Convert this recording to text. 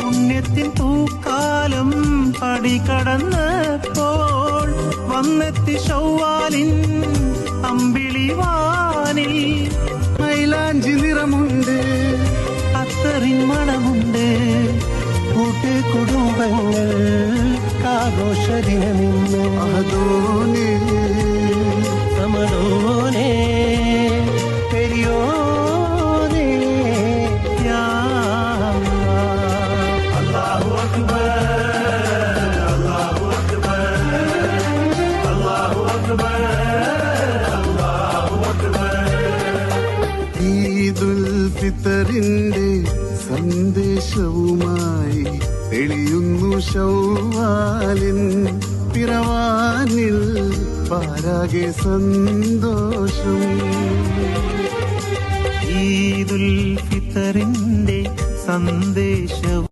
പുണ്യത്തിൻ പൂക്കാലം പടികടന്നപ്പോൾ വന്നെത്തി ശൗവാലിൻ അമ്പിളിവാനിൽ. മൈലാഞ്ചി നിറമുണ്ട്, അത്തറിൻ മണമുണ്ട്, കൂട്ട് കുടുംബങ്ങൾ ആഘോഷദിനമിന്ന്. അഹദോനേ സമദോനേ പെരിയോനേ യാ അല്ലാഹ്. അല്ലാഹു അക്ബർ, അല്ലാഹു അക്ബർ, അല്ലാഹു അക്ബർ, അല്ലാഹു അക്ബർ. ഈദുൽ ഫിത്തറിന്റെ സന്ദേശവുമായി തെളിയുന്നു ശൗവാലിൻ പിറവാനിൽ പാരാകെ സന്തോഷം. ഈദുൽ ഫിത്തറിന്റെ സന്ദേശവുമായി